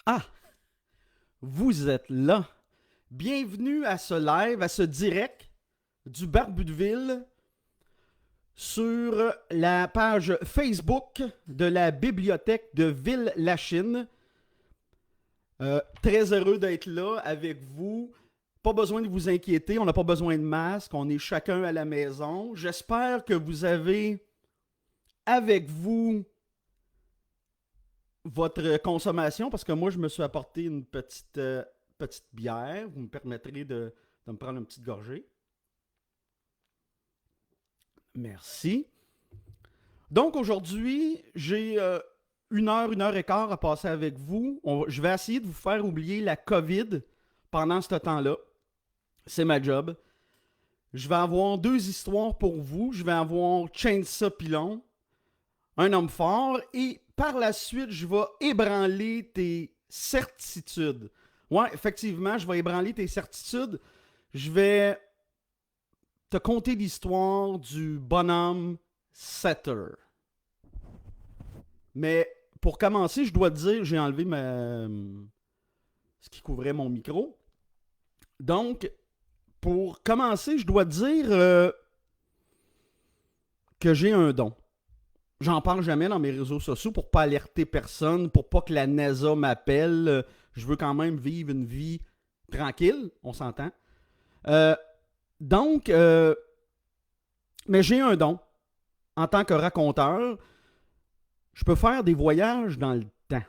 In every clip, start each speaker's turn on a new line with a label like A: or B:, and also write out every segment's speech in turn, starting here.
A: Ah, vous êtes là. Bienvenue à ce live, à ce direct du Barbu de Ville sur la page Facebook de la bibliothèque de Ville-Lachine. Très heureux d'être là avec vous. Pas besoin de vous inquiéter, on n'a pas besoin de masque, on est chacun à la maison. J'espère que vous avez avec vous votre consommation, parce que moi, je me suis apporté une petite bière. Vous me permettrez de me prendre une petite gorgée. Merci. Donc, aujourd'hui, j'ai une heure et quart à passer avec vous. Je vais essayer de vous faire oublier la COVID pendant ce temps-là. C'est ma job. Je vais avoir deux histoires pour vous. Je vais avoir Chainsaw Pilon, un homme fort, et par la suite, je vais ébranler tes certitudes. Ouais, effectivement, je vais ébranler tes certitudes. Je vais te conter l'histoire du bonhomme Setter. Mais pour commencer, je dois te dire, j'ai enlevé ce qui couvrait mon micro. Donc, pour commencer, je dois te dire que j'ai un don. J'en parle jamais dans mes réseaux sociaux pour pas alerter personne, pour pas que la NASA m'appelle. Je veux quand même vivre une vie tranquille, on s'entend. Donc, mais j'ai un don. En tant que raconteur, je peux faire des voyages dans le temps.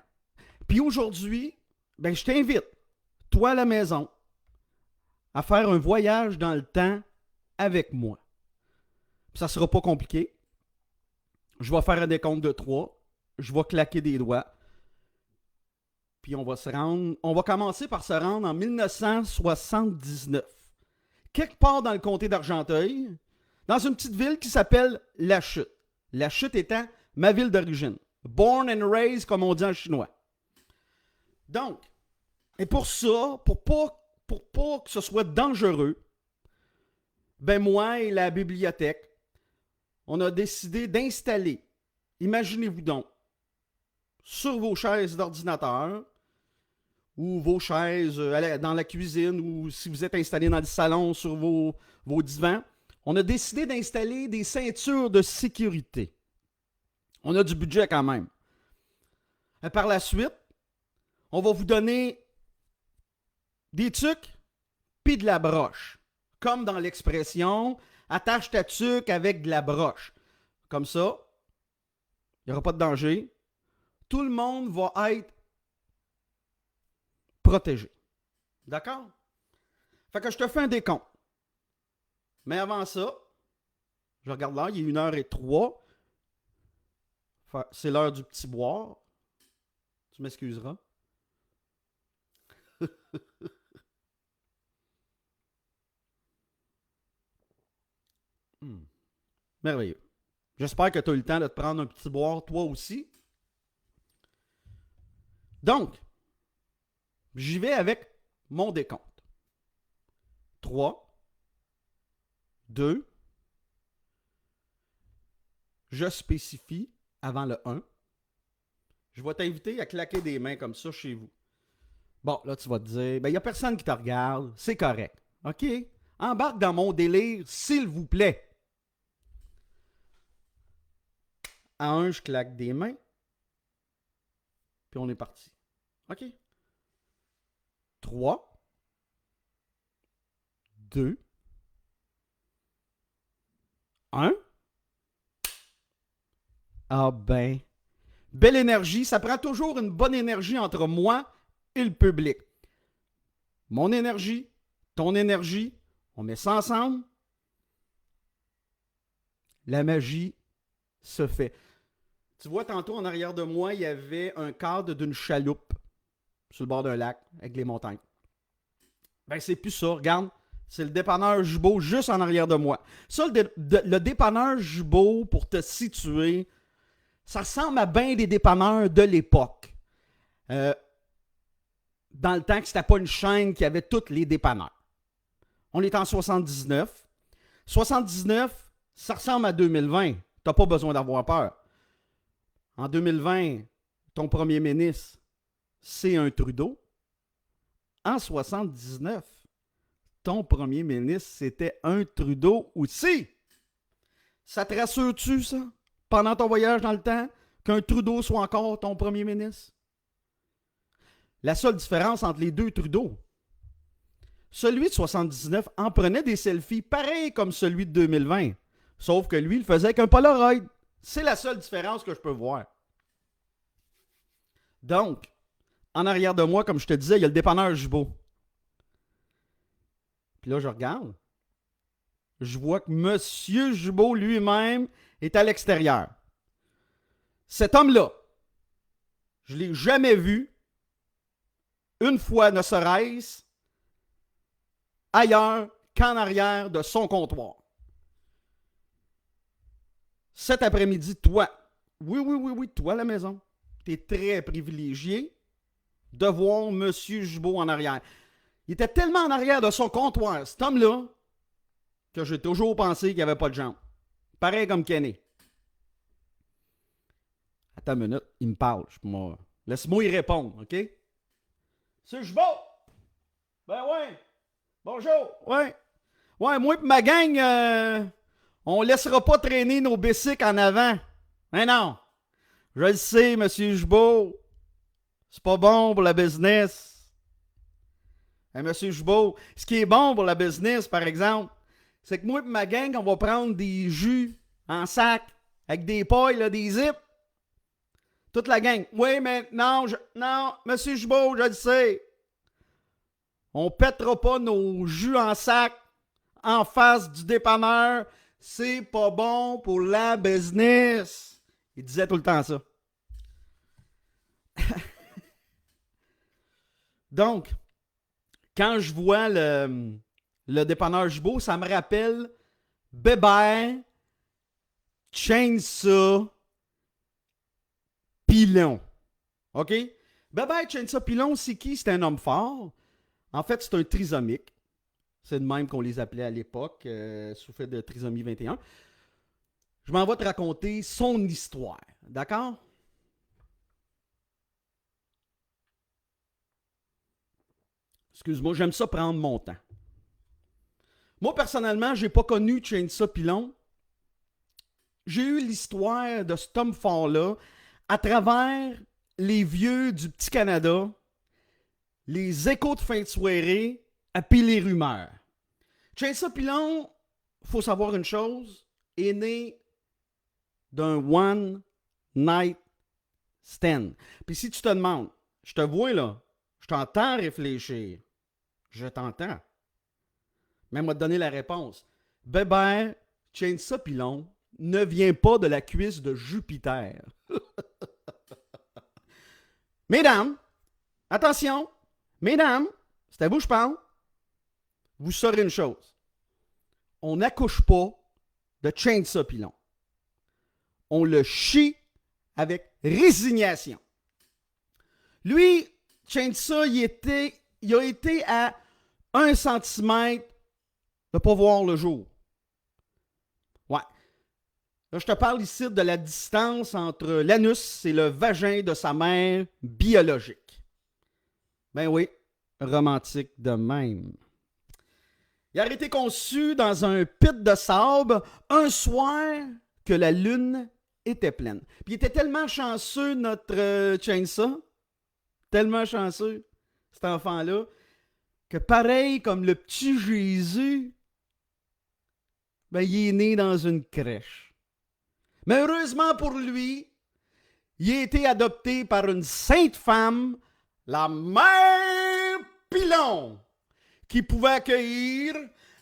A: Puis aujourd'hui, ben, je t'invite, toi à la maison, à faire un voyage dans le temps avec moi. Puis ça sera pas compliqué. Je vais faire un décompte de 3. Je vais claquer des doigts. Puis on va commencer par se rendre en 1979. Quelque part dans le comté d'Argenteuil, dans une petite ville qui s'appelle La Chute. La Chute étant ma ville d'origine. Born and raised, comme on dit en chinois. Donc, et pour ça, pour pas que ce soit dangereux, ben moi et la bibliothèque, on a décidé d'installer, imaginez-vous donc, sur vos chaises d'ordinateur, ou vos chaises dans la cuisine, ou si vous êtes installé dans le salon sur vos divans, on a décidé d'installer des ceintures de sécurité. On a du budget quand même. Et par la suite, on va vous donner des tucs puis de la broche. Comme dans l'expression, attache ta tuque avec de la broche. Comme ça, il n'y aura pas de danger. Tout le monde va être protégé. D'accord? Fait que je te fais un décompte. Mais avant ça, je regarde l'heure, il est 1h03. C'est l'heure du petit boire. Tu m'excuseras. Merveilleux. J'espère que tu as eu le temps de te prendre un petit boire, toi aussi. Donc, j'y vais avec mon décompte. 3, 2, je spécifie avant le 1. Je vais t'inviter à claquer des mains comme ça chez vous. Bon, là, tu vas te dire, ben, il n'y a personne qui te regarde, c'est correct. OK? Embarque dans mon délire, s'il vous plaît. À 1, je claque des mains. Puis on est parti. OK? 3, 2, 1. Ah ben, belle énergie. Ça prend toujours une bonne énergie entre moi et le public. Mon énergie, ton énergie, on met ça ensemble. La magie se fait. Tu vois, tantôt en arrière de moi, il y avait un cadre d'une chaloupe sur le bord d'un lac avec les montagnes. Ben, c'est plus ça. Regarde, c'est le dépanneur Jubo juste en arrière de moi. Ça, le dépanneur Jubo, pour te situer, ça ressemble à bien des dépanneurs de l'époque. Dans le temps que c'était pas une chaîne qui avait tous les dépanneurs. On est en 79. 79, ça ressemble à 2020. T'as pas besoin d'avoir peur. En 2020, ton premier ministre, c'est un Trudeau. En 79, ton premier ministre, c'était un Trudeau aussi. Ça te rassure-tu, ça, pendant ton voyage dans le temps, qu'un Trudeau soit encore ton premier ministre? La seule différence entre les deux Trudeau, celui de 79 en prenait des selfies pareils comme celui de 2020, sauf que lui, il le faisait avec un Polaroid. C'est la seule différence que je peux voir. Donc, en arrière de moi, comme je te disais, il y a le dépanneur Gibault. Puis là, je regarde. Je vois que M. Gibault lui-même est à l'extérieur. Cet homme-là, je ne l'ai jamais vu, une fois ne serait-ce, ailleurs qu'en arrière de son comptoir. Cet après-midi, toi, oui, toi à la maison, tu es très privilégié de voir M. Gibault en arrière. Il était tellement en arrière de son comptoir, cet homme-là, que j'ai toujours pensé qu'il n'y avait pas de jambes. Pareil comme Kenny. Attends une minute, il me parle. Laisse-moi y répondre, OK? M. Gibault! Ben ouais! Bonjour! Ouais! Ouais, moi et ma gang, on laissera pas traîner nos bicycles en avant. Mais non! Je le sais, M. Gibault. C'est pas bon pour la business. Hey, M. Gibault, ce qui est bon pour la business, par exemple, c'est que moi et ma gang, on va prendre des jus en sac avec des pailles, là, des zips. Toute la gang. Oui, mais non, M. Gibault, je le sais. On pètera pas nos jus en sac en face du dépanneur. C'est pas bon pour la business. Il disait tout le temps ça. Donc, quand je vois le dépanneur Gibault, ça me rappelle Bébert, Chainsaw, Pilon. OK? Bébert, Chainsaw, Pilon, c'est qui? C'est un homme fort. En fait, c'est un trisomique. C'est de même qu'on les appelait à l'époque, souffrait de trisomie 21. Je m'en vais te raconter son histoire. D'accord? Excuse-moi, j'aime ça prendre mon temps. Moi, personnellement, je n'ai pas connu Chainsaw Pilon. J'ai eu l'histoire de cet homme fort-là à travers les vieux du Petit Canada, les échos de fin de soirée, puis les rumeurs. Chainsaw Pilon, il faut savoir une chose, est né d'un one night stand. Puis si tu te demandes, je te vois là, je t'entends réfléchir. Je t'entends. Mais moi te donner la réponse. Bébert Chainsaw Pilon ne vient pas de la cuisse de Jupiter. Mesdames, attention, mesdames, c'est à vous que je parle. Vous saurez une chose. On n'accouche pas de Chainsaw Pilon. On le chie avec résignation. Lui, Chainsaw, il a été à 1 cm de ne pas voir le jour. Ouais. Là, je te parle ici de la distance entre l'anus et le vagin de sa mère biologique. Ben oui, romantique de même. Il a été conçu dans un pit de sable un soir que la lune était pleine. Puis il était tellement chanceux, notre Chainsaw, tellement chanceux, cet enfant-là, que pareil comme le petit Jésus, ben, il est né dans une crèche. Mais heureusement pour lui, il a été adopté par une sainte femme, la mère Pilon, qui pouvait accueillir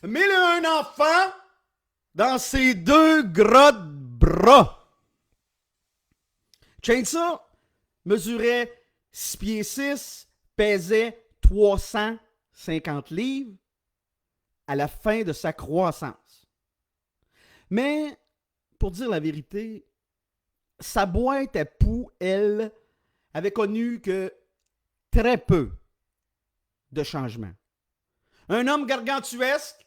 A: 1001 enfants dans ses 2 gros bras. Chainsaw mesurait 6 pieds 6, pesait 350 livres à la fin de sa croissance. Mais, pour dire la vérité, sa boîte à poux, elle, avait connu que très peu de changements. Un homme gargantuesque,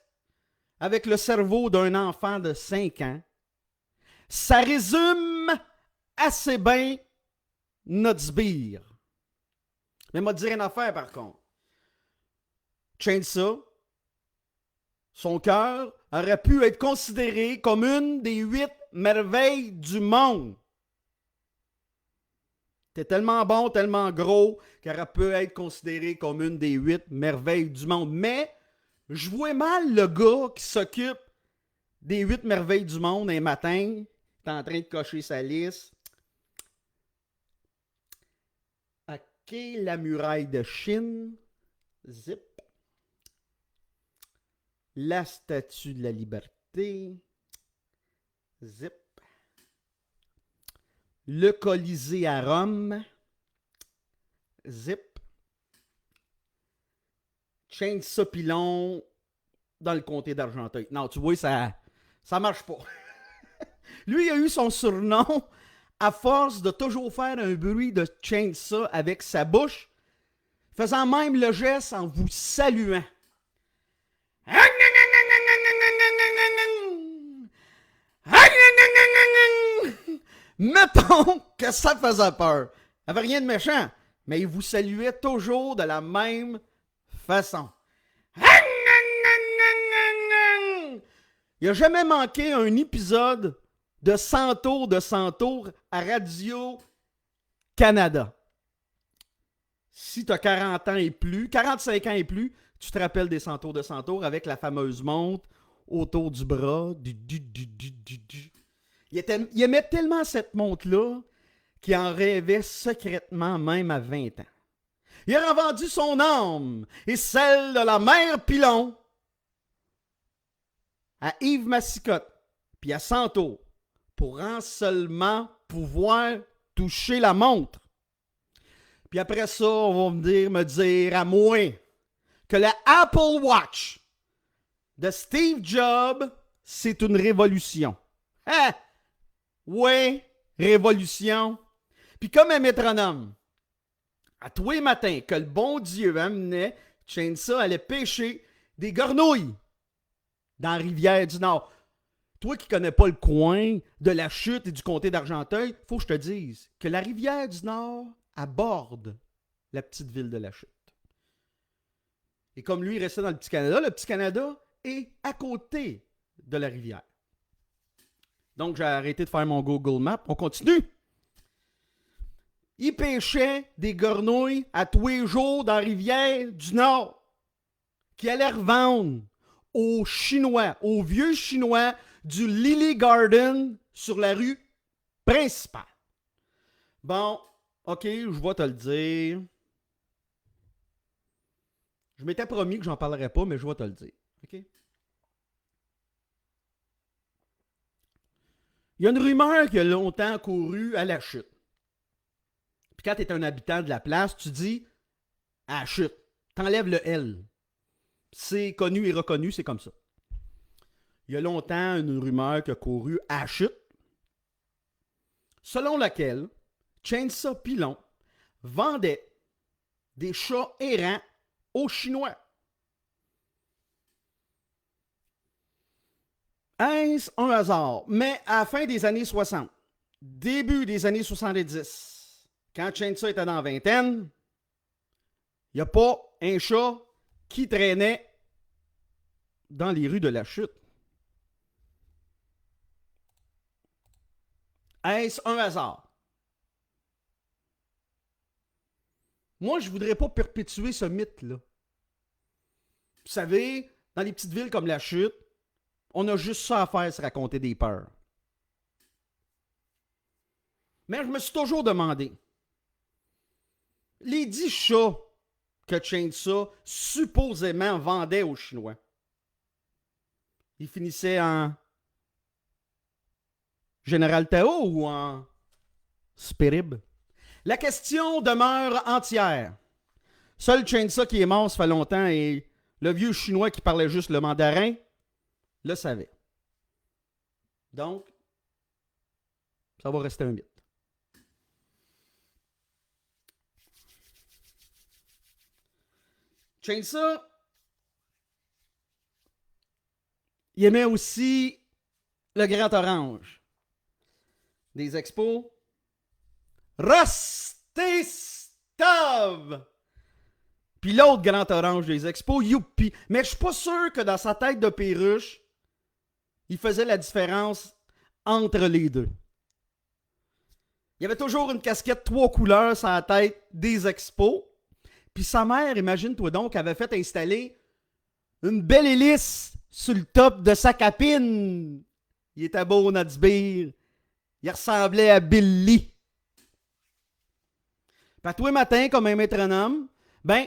A: avec le cerveau d'un enfant de 5 ans, ça résume assez bien notre sbire. Mais m'a dire une affaire, par contre. Chainsaw, son cœur aurait pu être considéré comme une des 8 merveilles du monde. T'es tellement bon, tellement gros, qu'il aurait pu être considéré comme une des 8 merveilles du monde. Mais, je vois mal le gars qui s'occupe des 8 merveilles du monde un matin, est en train de cocher sa liste. OK, la muraille de Chine. Zip. La statue de la liberté. Zip. Le Colisée à Rome. Zip. Chainsaw Pilon dans le comté d'Argenteuil. Non, tu vois, ça marche pas. Lui, il a eu son surnom à force de toujours faire un bruit de chainsaw avec sa bouche, faisant même le geste en vous saluant. Mettons que ça faisait peur. Il n'avait rien de méchant, mais il vous saluait toujours de la même façon. Il n'a jamais manqué un épisode de 100 tours à Radio-Canada. Si tu as 40 ans et plus, 45 ans et plus, tu te rappelles des 100 tours avec la fameuse montre autour du bras. Il aimait tellement cette montre-là qu'il en rêvait secrètement même à 20 ans. Il a revendu son âme et celle de la mère Pilon à Yves Massicotte puis à Santo pour en seulement pouvoir toucher la montre. Puis après ça, on va me dire à moi que la Apple Watch de Steve Jobs, c'est une révolution. Hein? Oui, révolution. Puis comme un métronome, à tous les matins que le bon Dieu amenait, Chainsaw allait pêcher des gornouilles dans la rivière du Nord. Toi qui connais pas le coin de la Chute et du comté d'Argenteuil, faut que je te dise que la rivière du Nord aborde la petite ville de la Chute. Et comme lui, il restait dans le Petit Canada est à côté de la rivière. Donc, j'ai arrêté de faire mon Google Maps. On continue. Il pêchait des gornouilles à tous les jours dans la rivière du Nord qui allait revendre aux Chinois, aux vieux Chinois du Lily Garden sur la rue principale. Bon, OK, je vais te le dire. Je m'étais promis que j'en parlerais pas, mais je vais te le dire. OK? Il y a une rumeur qui a longtemps couru à la Chute. Puis quand tu es un habitant de la place, tu dis à la Chute. T'enlèves le L. C'est connu et reconnu, c'est comme ça. Il y a longtemps une rumeur qui a couru à la Chute, selon laquelle Chainsaw Pilon vendait des chats errants aux Chinois. Est-ce un hasard? Mais à la fin des années 60, début des années 70, quand Chainsaw était dans la vingtaine, il n'y a pas un chat qui traînait dans les rues de la Chute. Est-ce un hasard? Moi, je ne voudrais pas perpétuer ce mythe-là. Vous savez, dans les petites villes comme la Chute, on a juste ça à faire, se raconter des peurs. Mais je me suis toujours demandé, les 10 chats que Chainsaw supposément vendait aux Chinois, ils finissaient en Général Tao ou en Spirib? La question demeure entière. Seul Chainsaw qui est mort, ça fait longtemps, et le vieux Chinois qui parlait juste le mandarin le savait. Donc, ça va rester un mythe. Chainsaw, il aimait aussi le Grand Orange. Des expos. Rostistov! Puis l'autre grand orange des expos, youpi. Mais je suis pas sûr que dans sa tête de perruche, il faisait la différence entre les deux. Il y avait toujours une casquette 3 couleurs sur la tête des expos. Puis sa mère, imagine-toi donc, avait fait installer une belle hélice sur le top de sa capine. Il était beau, notre sbire. Il ressemblait à Billy. Puis tous les matins, comme un métronome, ben,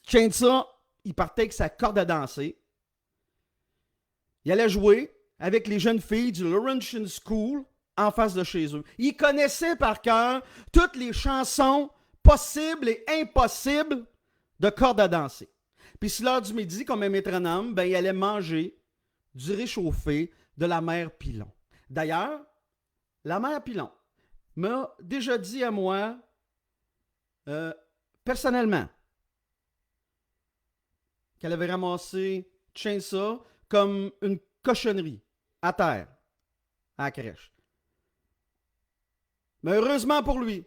A: Chainsaw, il partait avec sa corde à danser. Il allait jouer avec les jeunes filles du Laurentian School en face de chez eux. Il connaissait par cœur toutes les chansons possibles et impossibles de corde à danser. Puis si l'heure du midi, comme un métronome, ben, il allait manger du réchauffé de la mère Pilon. D'ailleurs, la mère Pilon m'a déjà dit à moi, personnellement, qu'elle avait ramassé Chainsaw comme une cochonnerie à terre, à la crèche. Mais heureusement pour lui,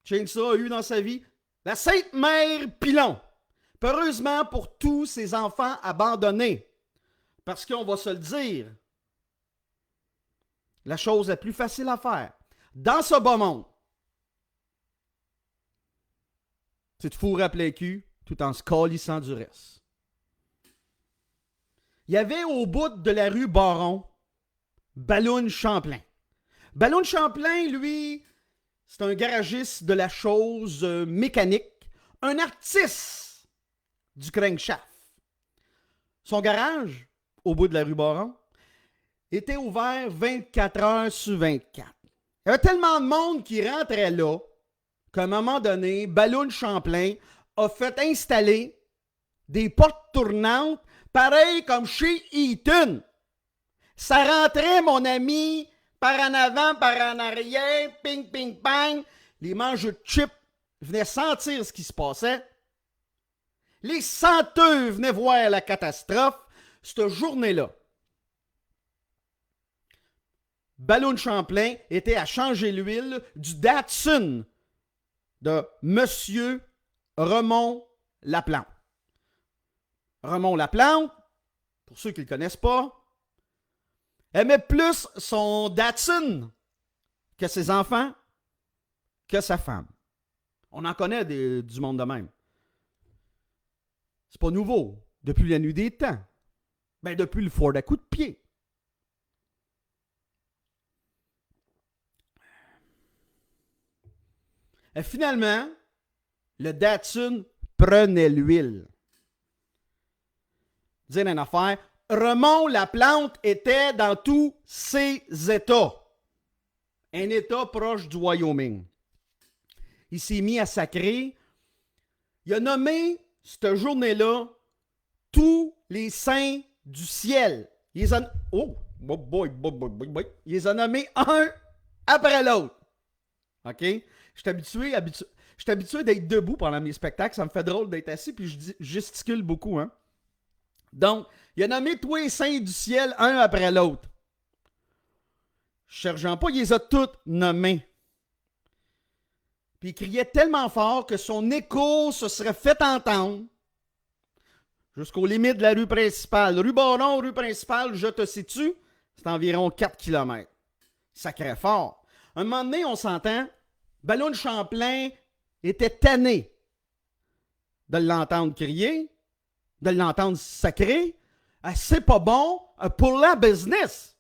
A: Chainsaw a eu dans sa vie la Sainte Mère Pilon. Puis heureusement pour tous ses enfants abandonnés. Parce qu'on va se le dire, la chose la plus facile à faire dans ce bas monde, c'est de fourrer à plein cul tout en se calissant du reste. Il y avait au bout de la rue Baron, Balloon Champlain. Balloon Champlain, lui, c'est un garagiste de la chose mécanique, un artiste du crankshaft. Son garage, au bout de la rue Baron, était ouvert 24 heures sur 24. Il y avait tellement de monde qui rentrait là qu'à un moment donné, Balloon Champlain a fait installer des portes tournantes, pareil comme chez Eaton. Ça rentrait, mon ami, par en avant, par en arrière, ping, ping, pang. Les mangeux de chips venaient sentir ce qui se passait. Les senteux venaient voir la catastrophe. Cette journée-là, Balloon Champlain était à changer l'huile du Datsun de Monsieur Remond Laplante. Remond Laplante, pour ceux qui ne le connaissent pas, aimait plus son Datsun que ses enfants, que sa femme. On en connaît du monde de même. C'est pas nouveau. Depuis la nuit des temps. Ben, depuis le Ford à coups de pied. Et finalement, le Datsun prenait l'huile. Dire une affaire, Remond Laplante était dans tous ses états. Un état proche du Wyoming. Il s'est mis à sacrer. Il a nommé, cette journée-là, tous les saints du ciel. Il les a... Oh! Il les a nommés un après l'autre. OK? Je suis habitué d'être debout pendant mes spectacles. Ça me fait drôle d'être assis, puis je gesticule beaucoup. Hein? Donc, il a nommé tous les saints du ciel, un après l'autre. Cherchant pas, il les a tous nommés. Puis il criait tellement fort que son écho se serait fait entendre jusqu'aux limites de la rue principale. Rue Baron, rue principale, je te situe, c'est environ 4 km. Sacré fort. Un moment donné, on s'entend, Balloon Champlain était tanné de l'entendre crier, de l'entendre sacrer. C'est pas bon pour la business.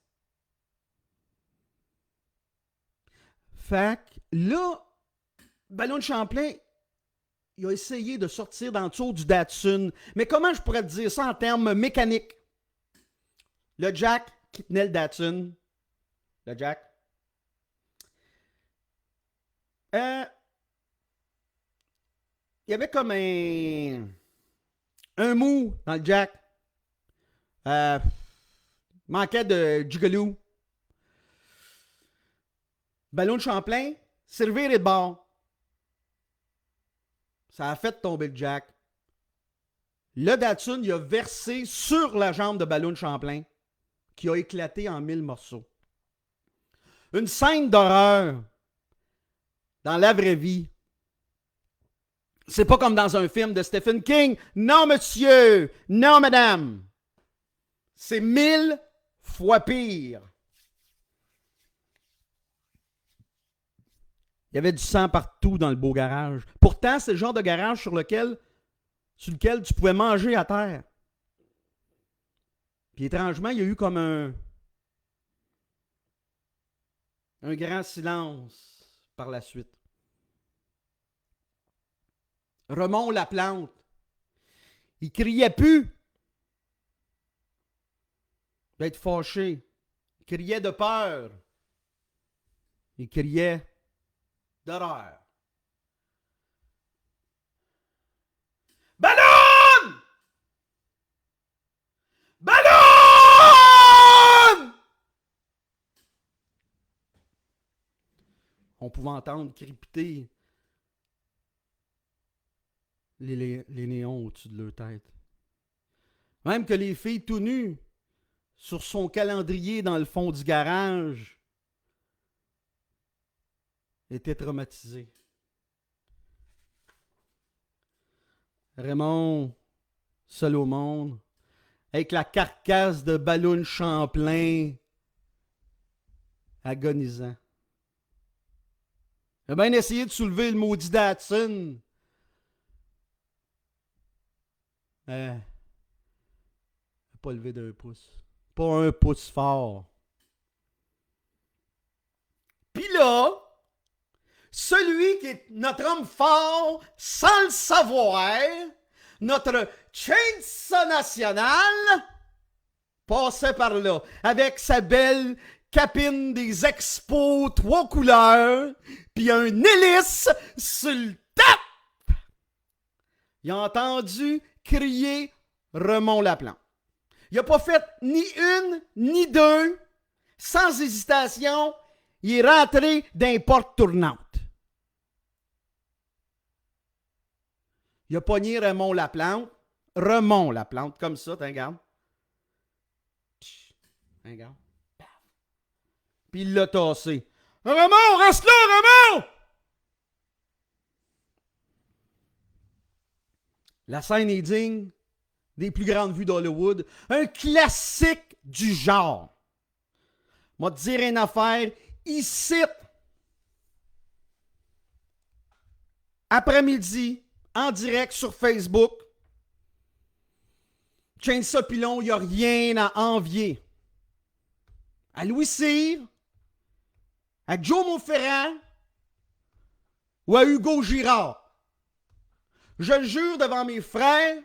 A: Fait que là, Balloon Champlain, il a essayé de sortir dans le tour du Datsun. Mais comment je pourrais te dire ça en termes mécaniques? Le jack qui tenait le Datsun. Le jack. Il y avait comme un mou dans le jack. Manquait de gigolou. Balloon Champlain, servir et de bord. Ça a fait tomber le jack. Le Datsun, il a versé sur la jambe de Balloon Champlain, qui a éclaté en 1000 morceaux. Une scène d'horreur dans la vraie vie. C'est pas comme dans un film de Stephen King. Non, monsieur! Non, madame! C'est 1000 fois pire. Il y avait du sang partout dans le beau garage. Pourtant, c'est le genre de garage sur lequel tu pouvais manger à terre. Puis étrangement, il y a eu comme un grand silence par la suite. Raymond Laplante, il criait plus d'être fâché. Il criait de peur. Il criait d'horreur. Ballon! Ballon! On pouvait entendre crépiter les néons au-dessus de leur tête. Même que les filles tout nues, sur son calendrier dans le fond du garage, étaient traumatisées. Raymond, seul au monde, avec la carcasse de Ballon Champlain, agonisant. Il a bien essayé de soulever le maudit Datsun. Pas levé d'un pouce. Pas un pouce fort. Puis là, celui qui est notre homme fort, sans le savoir, notre Chainsaw National, passait par là, avec sa belle capine des expos 3 couleurs, puis un hélice sur le tap. Il a entendu crier Raymond Laplante. Il n'a pas fait ni une, ni deux. Sans hésitation, il est rentré dans les portes tournantes. Il a pogné Raymond Laplante, comme ça, t'en regardes. Regarde. Puis il l'a tassé. Raymond, reste là, Raymond! La scène est digne des plus grandes vues d'Hollywood. Un classique du genre. Moi, te dire une affaire, ici, après-midi, en direct sur Facebook, Chainsaw Pilon, il n'y a rien à envier. À Louis Cyr, à Joe Monferrand ou à Hugo Girard. Je le jure devant mes frères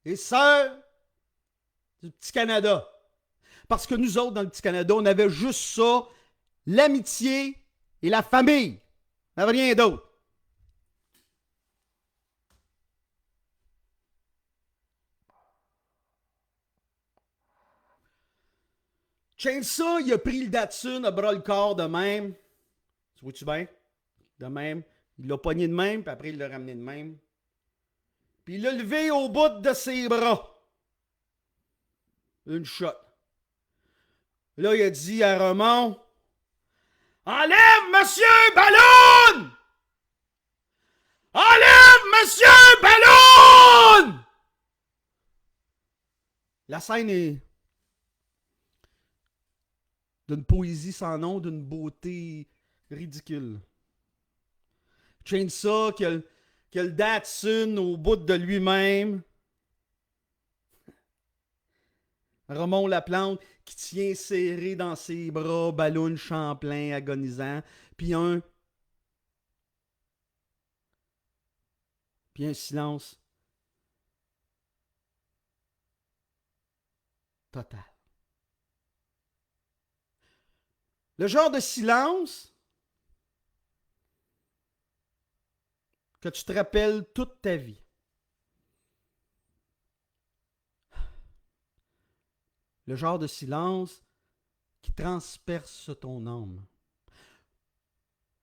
A: et sœurs du Petit Canada. Parce que nous autres, dans le Petit Canada, on avait juste ça, l'amitié et la famille. On n'avait rien d'autre. Chainsaw, il a pris le Datsun à bras le corps de même. Tu vois-tu bien? De même. Il l'a pogné de même, puis après il l'a ramené de même. Puis il l'a levé au bout de ses bras. Une shot. Là, il a dit à Raymond, « Enlève Monsieur Ballon! Enlève Monsieur Ballon! » La scène est d'une poésie sans nom, d'une beauté ridicule. Chainsaw qui a le Datsun au bout de lui-même. Raymond Laplante qui tient serré dans ses bras Ballon Champlain agonisant. Puis un silence total. Le genre de silence que tu te rappelles toute ta vie. Le genre de silence qui transperce ton âme.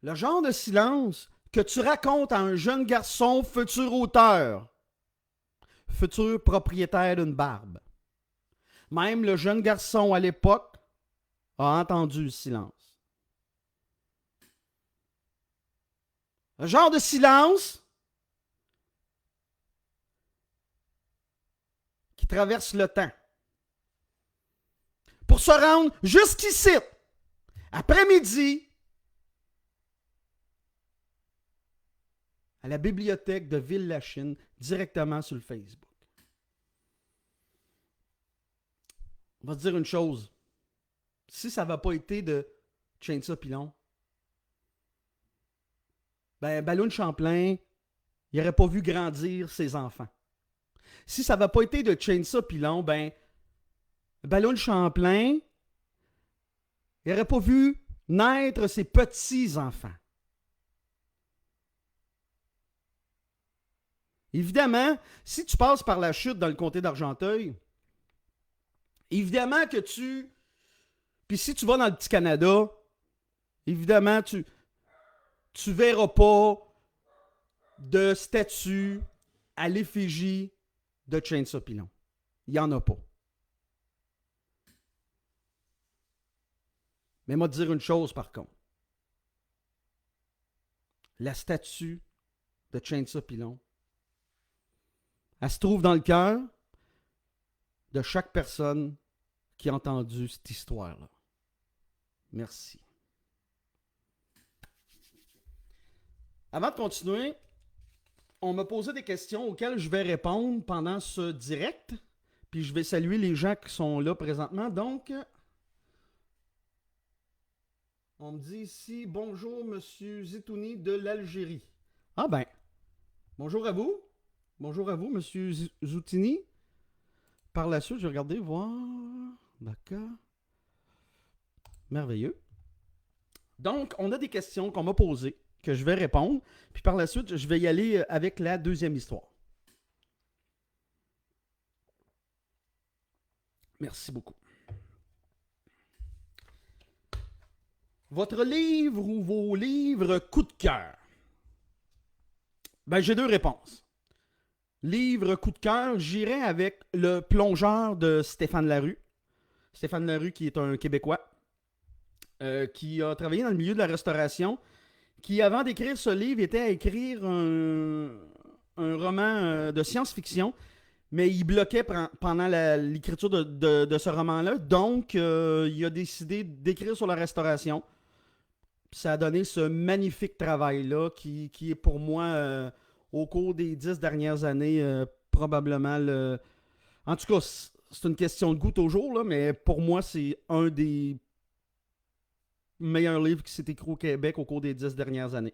A: Le genre de silence que tu racontes à un jeune garçon futur auteur, futur propriétaire d'une barbe. Même le jeune garçon à l'époque a entendu le silence. Le genre de silence traverse le temps pour se rendre jusqu'ici, après-midi, à la bibliothèque de Ville-Lachine, directement sur le Facebook. On va te dire une chose. Si ça n'avait pas été de Chainsaw Pilon, ben Balloon Champlain, il n'aurait pas vu grandir ses enfants. Si ça n'avait pas été de Chainsaw Pilon, ben Balloon Champlain, il n'aurait pas vu naître ses petits-enfants. Évidemment, si tu passes par la chute dans le comté d'Argenteuil, évidemment que tu... Puis si tu vas dans le petit Canada, évidemment, tu verras pas de statue à l'effigie de Chainsaw Pilon. Il n'y en a pas. Mais moi, te dire une chose, par contre. La statue de Chainsaw Pilon, elle se trouve dans le cœur de chaque personne qui a entendu cette histoire-là. Merci. Avant de continuer, on m'a posé des questions auxquelles je vais répondre pendant ce direct. Puis je vais saluer les gens qui sont là présentement. Donc, on me dit ici, bonjour Monsieur Zitouni de l'Algérie. Ah ben, bonjour à vous. Bonjour à vous, Monsieur Zoutini. Par la suite, je vais regarder, voir. D'accord. Merveilleux. Donc, on a des questions qu'on m'a posées, que je vais répondre. Puis par la suite, je vais y aller avec la deuxième histoire. Merci beaucoup. Votre livre ou vos livres coup de cœur? Ben, j'ai deux réponses. Livre coup de cœur, j'irai avec Le Plongeur de Stéphane Larue. Stéphane Larue, qui est un Québécois, qui a travaillé dans le milieu de la restauration, qui, avant d'écrire ce livre, était à écrire un roman de science-fiction, mais il bloquait pendant l'écriture de ce roman-là. Donc, il a décidé d'écrire sur la restauration. Ça a donné ce magnifique travail-là qui est pour moi... au cours des 10 dernières années, probablement le... En tout cas, c'est une question de goût toujours, là, mais pour moi, c'est un des meilleurs livres qui s'est écrit au Québec au cours des 10 dernières années.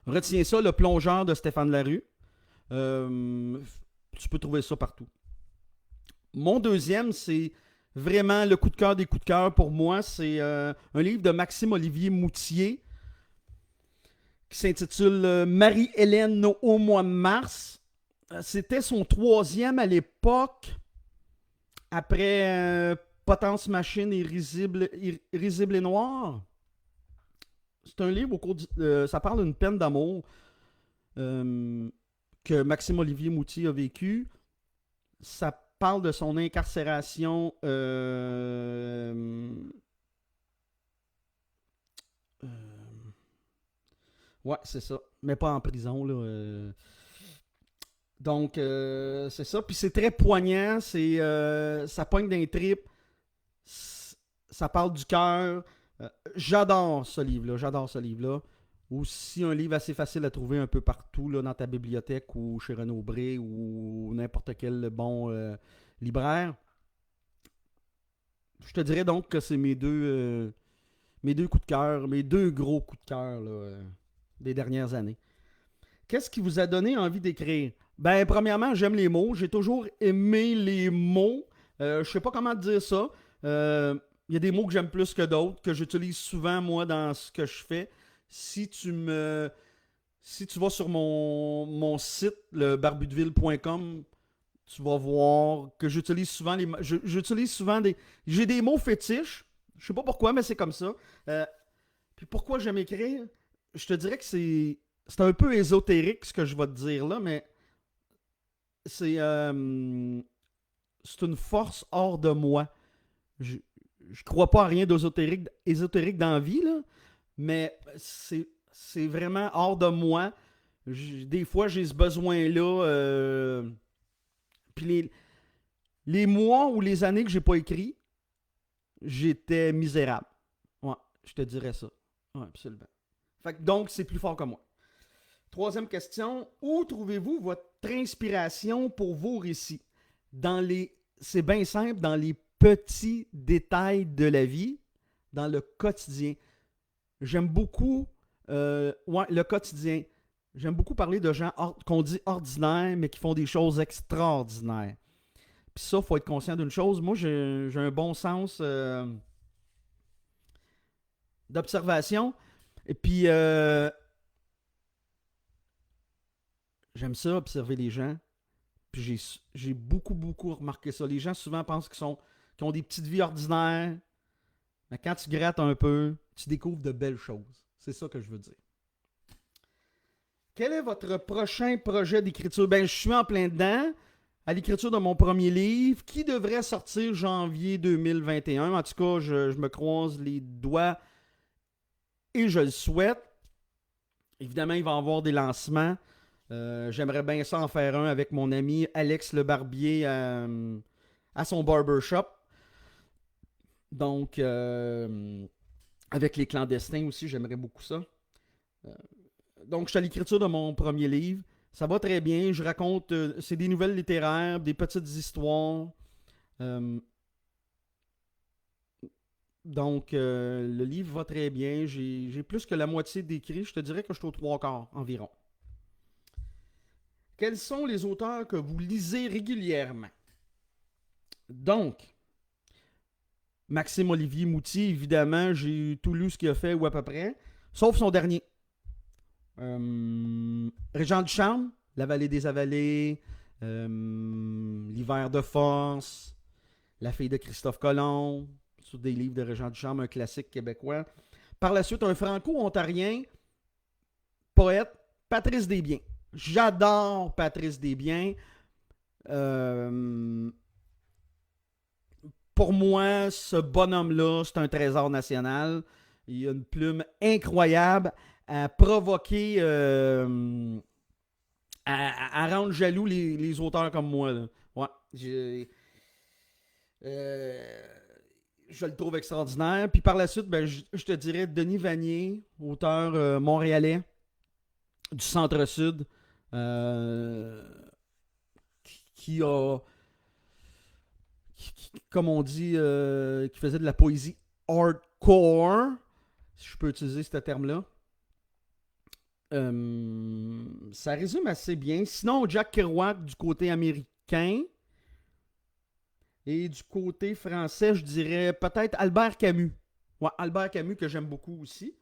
A: Retiens ça, Le Plongeur de Stéphane Larue. Tu peux trouver ça partout. Mon deuxième, c'est vraiment le coup de cœur des coups de cœur pour moi. C'est un livre de Maxime-Olivier Moutier, qui s'intitule Marie-Hélène au mois de mars. C'était son troisième à l'époque, après Potence Machine et Risible et Noir. C'est un livre ça parle d'une peine d'amour que Maxime-Olivier Moutier a vécu. Ça parle de son incarcération ouais, c'est ça. Mais pas en prison, là. Donc, c'est ça. Puis c'est très poignant. Ça poigne d'un trip. Ça parle du cœur. J'adore ce livre-là. J'adore ce livre-là. Aussi un livre assez facile à trouver un peu partout, là, dans ta bibliothèque ou chez Renaud-Bré ou n'importe quel bon libraire. Je te dirais donc que c'est mes deux coups de cœur, mes deux gros coups de cœur, là, des dernières années. Qu'est-ce qui vous a donné envie d'écrire? Ben, premièrement, j'aime les mots. J'ai toujours aimé les mots. Je sais pas comment te dire ça. Il y a des mots que j'aime plus que d'autres, que j'utilise souvent, moi, dans ce que je fais. Si tu vas sur mon site, le barbudeville.com, tu vas voir que j'utilise souvent j'ai des mots fétiches. Je sais pas pourquoi, mais c'est comme ça. Puis pourquoi j'aime écrire? Je te dirais que c'est un peu ésotérique ce que je vais te dire là, mais c'est une force hors de moi. Je crois pas à rien d'ésotérique dans la vie, là, mais c'est vraiment hors de moi. Des fois, j'ai ce besoin-là. Puis Les mois ou les années que j'ai pas écrit, j'étais misérable. Ouais, je te dirais ça. Ouais, absolument. Fait que donc, c'est plus fort que moi. Troisième question. Où trouvez-vous votre inspiration pour vos récits? C'est bien simple, dans les petits détails de la vie, dans le quotidien. J'aime beaucoup le quotidien. J'aime beaucoup parler de gens qu'on dit ordinaires, mais qui font des choses extraordinaires. Puis ça, il faut être conscient d'une chose. Moi, j'ai un bon sens d'observation. Et puis, j'aime ça, observer les gens. Puis j'ai beaucoup, beaucoup remarqué ça. Les gens souvent pensent qu'ils ont des petites vies ordinaires. Mais quand tu grattes un peu, tu découvres de belles choses. C'est ça que je veux dire. Quel est votre prochain projet d'écriture? Ben, je suis en plein dedans, à l'écriture de mon premier livre, qui devrait sortir janvier 2021. En tout cas, je me croise les doigts et je le souhaite. Évidemment, il va y avoir des lancements. J'aimerais bien ça en faire un avec mon ami Alex Le Barbier à son barbershop. Donc, avec les clandestins aussi, j'aimerais beaucoup ça. Donc, je suis à l'écriture de mon premier livre. Ça va très bien. Je raconte, c'est des nouvelles littéraires, des petites histoires. Donc, le livre va très bien. J'ai plus que la moitié d'écrit. Je te dirais que je suis aux trois quarts environ. Quels sont les auteurs que vous lisez régulièrement? Donc, Maxime Olivier Moutier, évidemment, j'ai tout lu ce qu'il a fait ou à peu près, sauf son dernier. Régent Ducharme, La vallée des avalées, L'hiver de force, La fille de Christophe Colomb, sur des livres de Régent Ducharme, un classique québécois. Par la suite, un franco-ontarien, poète, Patrice Desbiens. J'adore Patrice Desbiens. Pour moi, ce bonhomme-là, c'est un trésor national. Il a une plume incroyable à provoquer, à rendre jaloux les auteurs comme moi. Là. Ouais, euh, je le trouve extraordinaire. Puis par la suite, ben, je te dirais Denis Vanier, auteur montréalais du Centre-Sud, qui a, comme on dit, qui faisait de la poésie hardcore, si je peux utiliser ce terme-là. Ça résume assez bien. Sinon, Jack Kerouac du côté américain. Et du côté français, je dirais peut-être Albert Camus. Ouais, Albert Camus que j'aime beaucoup aussi.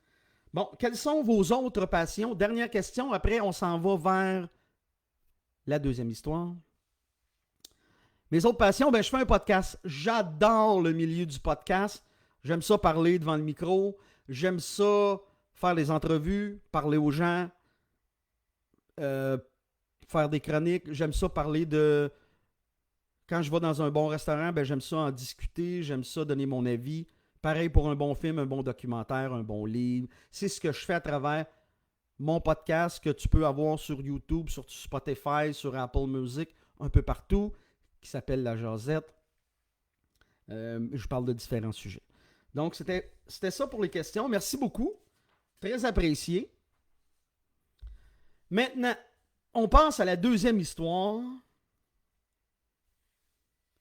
A: Bon, quelles sont vos autres passions? Dernière question, après on s'en va vers la deuxième histoire. Mes autres passions, ben je fais un podcast. J'adore le milieu du podcast. J'aime ça parler devant le micro. J'aime ça faire des entrevues, parler aux gens, faire des chroniques. J'aime ça parler de... Quand je vais dans un bon restaurant, ben j'aime ça en discuter. J'aime ça donner mon avis. Pareil pour un bon film, un bon documentaire, un bon livre. C'est ce que je fais à travers mon podcast que tu peux avoir sur YouTube, sur Spotify, sur Apple Music, un peu partout, qui s'appelle La Jazette. Je parle de différents sujets. Donc, c'était ça pour les questions. Merci beaucoup. Très apprécié. Maintenant, on passe à la deuxième histoire.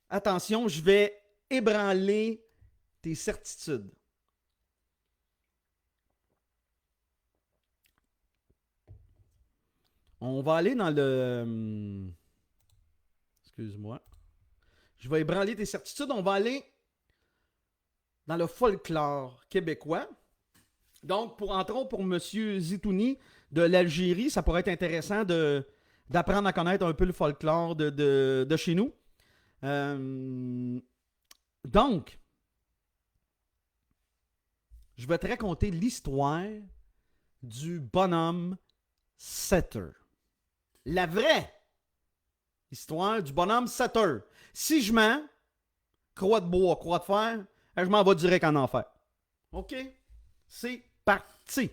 A: Attention, je vais ébranler tes certitudes. On va aller dans le... Excuse-moi. Je vais ébranler tes certitudes. On va aller dans le folklore québécois. Donc, entrons pour M. Zitouni de l'Algérie, ça pourrait être intéressant d'apprendre à connaître un peu le folklore de chez nous. Donc, je vais te raconter l'histoire du bonhomme Setter. La vraie histoire du bonhomme Setter. Si je mens, croix de bois, croix de fer, je m'en vais direct en enfer. OK? C'est parti.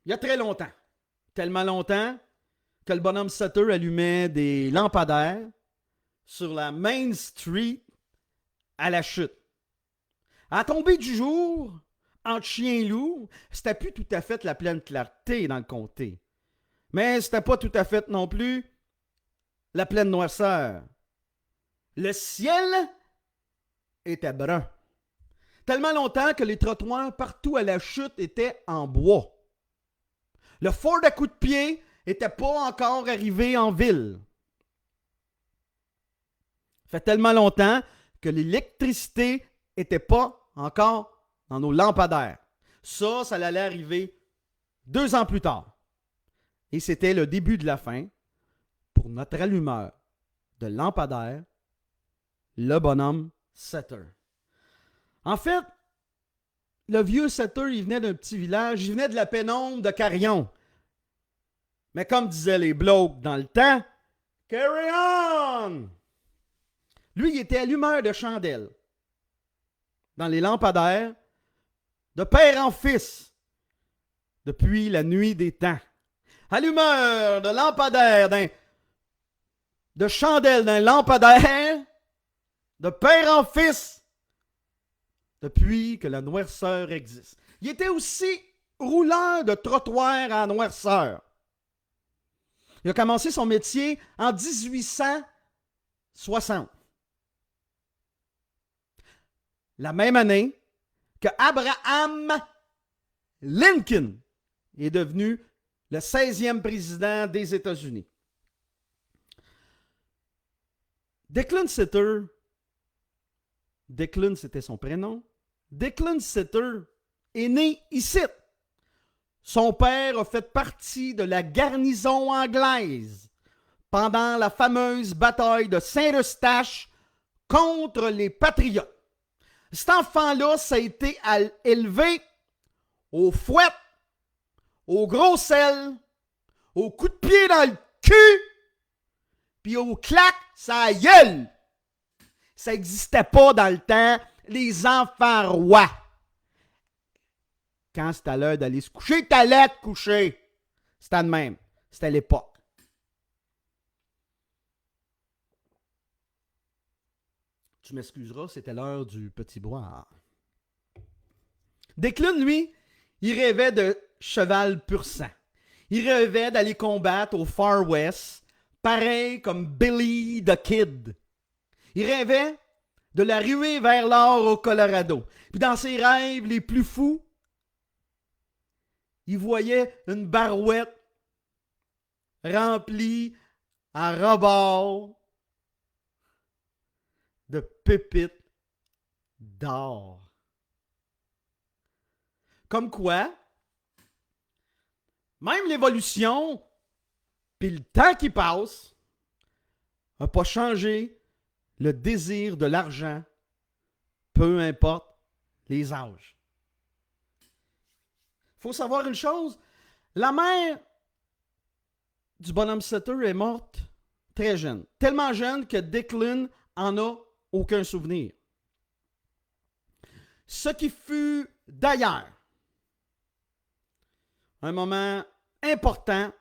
A: Il y a très longtemps. Tellement longtemps que le bonhomme Sutter allumait des lampadaires sur la Main Street à la chute. À la tombée du jour, entre chien et loup, c'était plus tout à fait la pleine clarté dans le comté. Mais c'était pas tout à fait non plus la pleine noirceur. Le ciel était brun. Tellement longtemps que les trottoirs partout à la chute étaient en bois. Le Ford à coups de pied n'était pas encore arrivé en ville. Ça fait tellement longtemps que l'électricité n'était pas encore dans nos lampadaires. Ça allait arriver 2 ans plus tard. Et c'était le début de la fin pour notre allumeur de lampadaire, le bonhomme Sutter. En fait, le vieux Sutter, il venait d'un petit village, il venait de la pénombre de Carillon. Mais comme disaient les blocs dans le temps, carry on! Lui, il était allumeur de chandelles dans les lampadaires, de père en fils, depuis la nuit des temps. Allumeur de lampadaire, de chandelles d'un lampadaire, de père en fils, depuis que la noirceur existe. Il était aussi rouleur de trottoir à noirceur. Il a commencé son métier en 1860. La même année que Abraham Lincoln est devenu le 16e président des États-Unis. Declan Sutter, Declan c'était son prénom, Declan Sutter est né ici. Son père a fait partie de la garnison anglaise pendant la fameuse bataille de Saint-Eustache contre les Patriotes. Cet enfant-là, ça a été élevé au fouet, au gros sel, au coup de pied dans le cul, puis au claque, sa gueule. Ça n'existait pas dans le temps, les enfants rois. Quand c'était l'heure d'aller se coucher, t'allais te coucher. C'était de même. C'était l'époque. Tu m'excuseras, c'était l'heure du petit boire. Declan, lui, il rêvait de cheval pur sang. Il rêvait d'aller combattre au Far West, pareil comme Billy the Kid. Il rêvait de la ruer vers l'or au Colorado. Puis dans ses rêves les plus fous, il voyait une barouette remplie à rebord de pépites d'or. Comme quoi, même l'évolution, puis le temps qui passe, n'a pas changé le désir de l'argent, peu importe les âges. Il faut savoir une chose, la mère du bonhomme Sutter est morte très jeune. Tellement jeune que Declan en a aucun souvenir. Ce qui fut d'ailleurs un moment important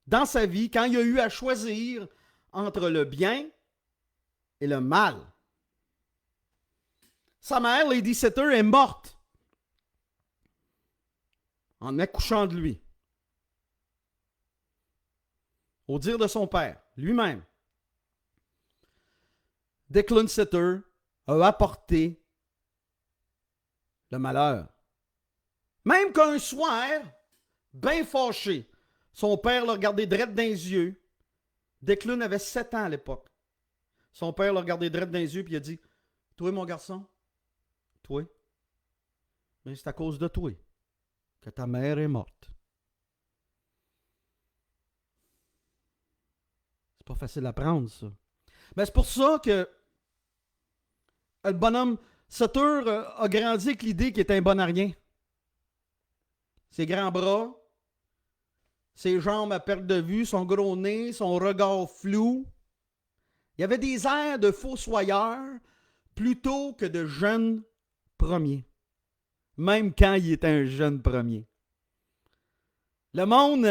A: dans sa vie quand il a eu à choisir entre le bien et le mal. Sa mère, Lady Sutter, est morte en accouchant de lui. Au dire de son père, lui-même, Declan Sutter a apporté le malheur. Même qu'un soir, bien fâché, son père l'a regardé droit dans les yeux. Declan avait 7 ans à l'époque. Son père l'a regardé droit dans les yeux et il a dit « Toi, mon garçon, toi, mais c'est à cause de toi que ta mère est morte. » C'est pas facile à prendre, ça. Mais c'est pour ça que le bonhomme Sutter a grandi avec l'idée qu'il était un bon à rien. Ses grands bras, ses jambes à perte de vue, son gros nez, son regard flou. Il y avait des airs de fossoyeur plutôt que de jeune premier. Même quand il était un jeune premier. Le monde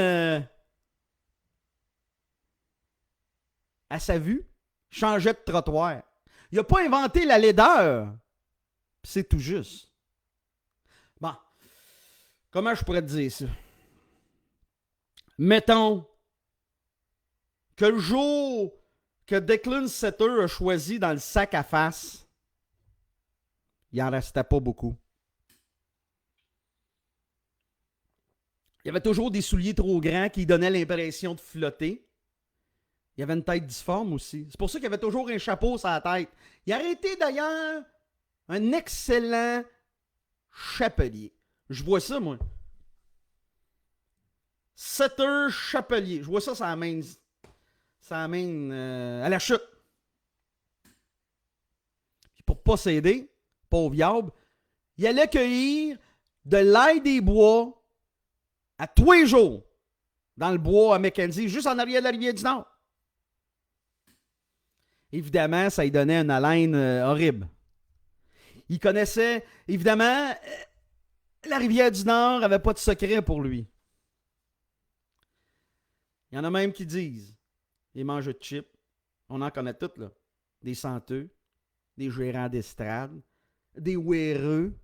A: à sa vue, changeait de trottoir. Il n'a pas inventé la laideur. C'est tout juste. Bon, comment je pourrais te dire ça? Mettons que le jour que Declan Setter a choisi dans le sac à face, il n'en restait pas beaucoup. Il y avait toujours des souliers trop grands qui donnaient l'impression de flotter. Il y avait une tête difforme aussi. C'est pour ça qu'il y avait toujours un chapeau sur la tête. Il aurait été d'ailleurs un excellent chapelier. Je vois ça, moi. Setter chapelier. Je vois ça, ça amène à la chute. Puis pour pas s'aider, pauvre diable, il allait cueillir de l'ail des bois à tous les jours dans le bois à Mackenzie, juste en arrière de la Rivière-du-Nord. Évidemment, ça lui donnait une haleine horrible. Il connaissait, évidemment, la Rivière-du-Nord n'avait pas de secret pour lui. Il y en a même qui disent, les mangeurs de chips, on en connaît toutes, là. Des santeux, des gérants d'estrade, des ouéreux.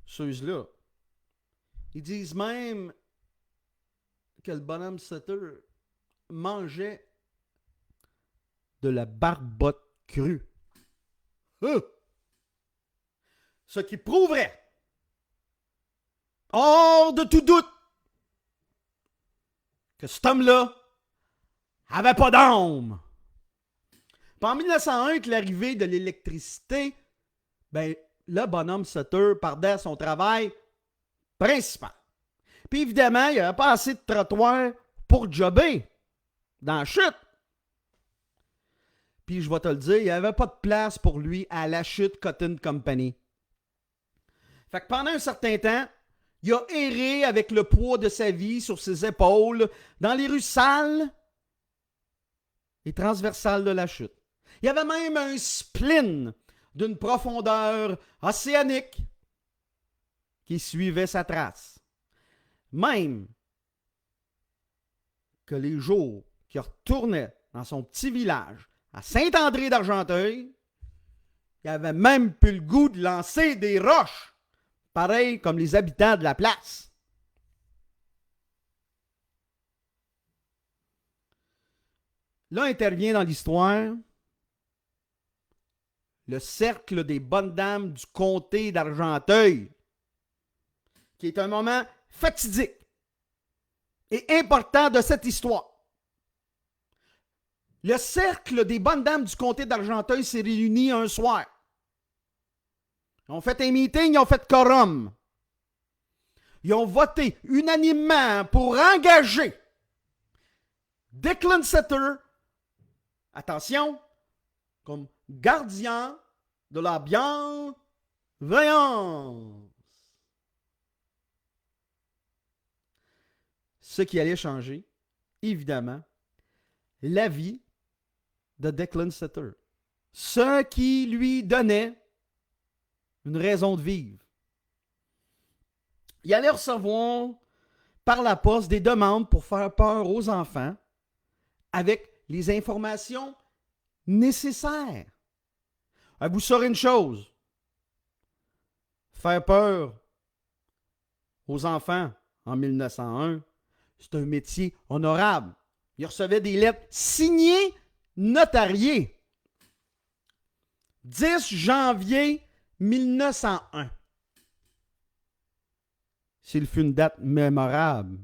A: Ceux-là. Ils disent même que le bonhomme Setter mangeait de la barbotte crue. Ce qui prouverait, hors de tout doute, que cet homme-là avait pas d'âme. Puis en 1901, avec l'arrivée de l'électricité, ben, le bonhomme Setter perdait à son travail principal. Puis évidemment, il n'y avait pas assez de trottoir pour jobber dans la chute. Puis je vais te le dire, il n'y avait pas de place pour lui à la chute Cotton Company. Fait que pendant un certain temps, il a erré avec le poids de sa vie sur ses épaules dans les rues sales et transversales de la chute. Il y avait même un spleen d'une profondeur océanique qui suivait sa trace. Même que les jours qu'il retournait dans son petit village à Saint-André d'Argenteuil, il avait même plus le goût de lancer des roches, pareil comme les habitants de la place. Là intervient dans l'histoire le cercle des bonnes dames du comté d'Argenteuil, qui est un moment fatidique et important de cette histoire. Le cercle des bonnes dames du comté d'Argenteuil s'est réuni un soir. Ils ont fait un meeting, ils ont fait quorum. Ils ont voté unanimement pour engager Declan Setter, attention, comme gardien de la bienveillance. Ce qui allait changer, évidemment, la vie de Declan Setter. Ce qui lui donnait une raison de vivre. Il allait recevoir par la poste des demandes pour faire peur aux enfants avec les informations nécessaires. Vous saurez une chose, faire peur aux enfants en 1901, c'est un métier honorable. Il recevait des lettres signées, notariées. 10 janvier 1901. S'il fut une date mémorable,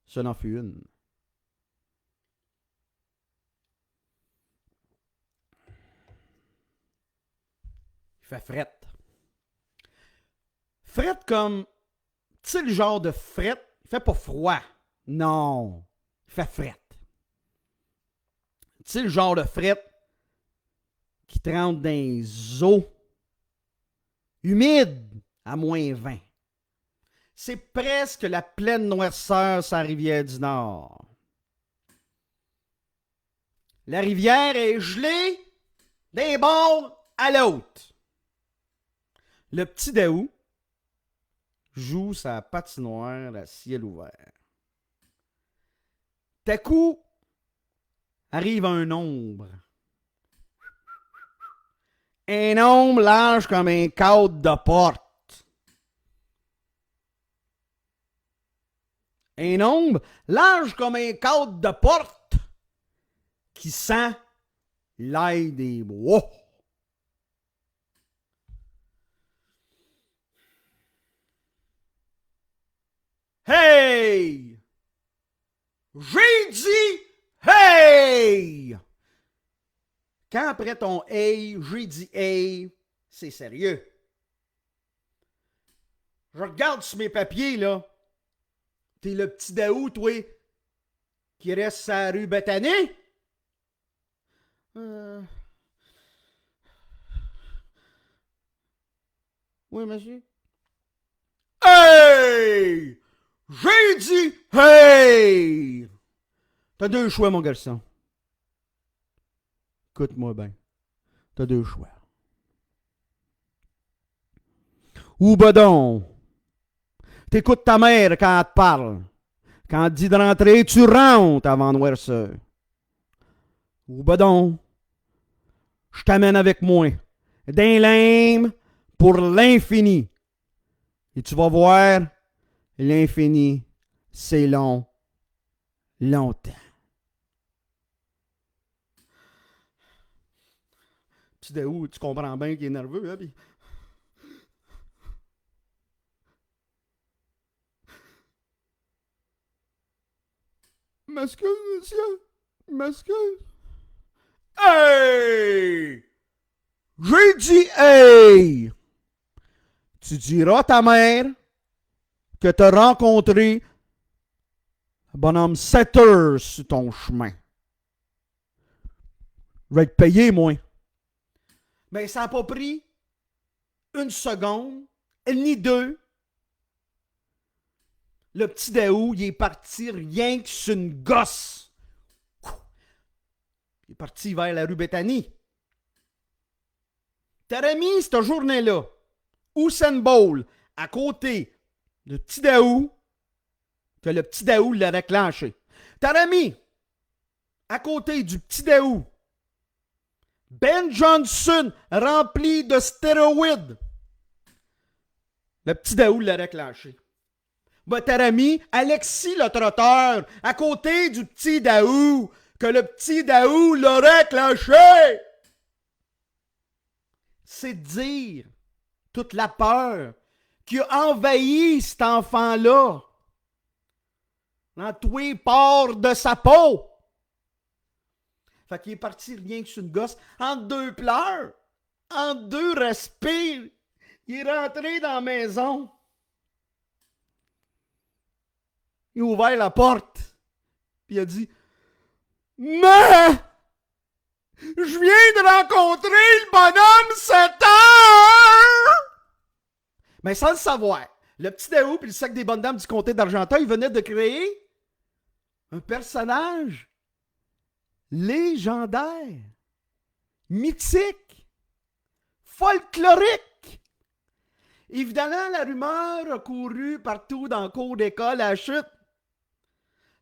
A: ce n'en fut une. Il fait fret. Fret comme, tu sais le genre de fret, il fait pas froid. Non, il fait fret. Tu sais le genre de fret qui te rentre dans les eaux humides à -20. C'est presque la pleine noirceur sur la Rivière-du-Nord. La rivière est gelée d'un bord à l'autre. Le petit Daou joue sa patinoire à ciel ouvert. Tout à coup, arrive un nombre. Un nombre large comme un cadre de porte. Un nombre large comme un cadre de porte qui sent l'ail des bois. Hey! J'ai dit hey! Quand après ton hey, j'ai dit hey, c'est sérieux. Je regarde sur mes papiers, là. T'es le petit Daou, toi, qui reste sur la rue Bethany? Oui, monsieur. Hey! J'ai dit hey! T'as deux choix, mon garçon. Écoute-moi bien. T'as deux choix. Ou badon. T'écoutes ta mère quand elle te parle. Quand elle te dit de rentrer, tu rentres avant de voir ça. Ou badon. Je t'amène avec moi. D'un lime pour l'infini. Et tu vas voir, l'infini, c'est long. Longtemps. Petit Daou, tu comprends bien qu'il est nerveux, hein? Puis... M'excuse, monsieur. M'excuse. Hey! J'ai dit hey! Tu diras à ta mère que tu as rencontré un bonhomme 7 heures sur ton chemin. Je vais te payer, moi. Mais ça n'a pas pris une seconde, ni deux. Le petit Daou, il est parti rien que sur une gosse. Il est parti vers la rue Bethany. T'aurais mis cette journée-là, Usain Bolt, à côté de petit Daou, que le petit Daou l'aurait clenché. T'aurais mis à côté du petit Daou Ben Johnson rempli de stéroïdes. Le petit Daou l'aurait clenché. Ben, t'aurais mis Alexis le trotteur à côté du petit Daou, que le petit Daou l'aurait clenché. C'est dire toute la peur qui a envahi cet enfant-là dans tous les pores de sa peau. Fait qu'il est parti rien que sur une gosse, en deux pleurs, en deux respires. Il est rentré dans la maison. Il a ouvert la porte. Puis il a dit « Mais! Je viens de rencontrer le bonhomme 7 heures! » Mais sans le savoir, le petit Daou et le sac des bonnes dames du comté d'Argenteuil venaient de créer un personnage légendaire, mythique, folklorique. Évidemment, la rumeur a couru partout dans le cours d'école à la chute.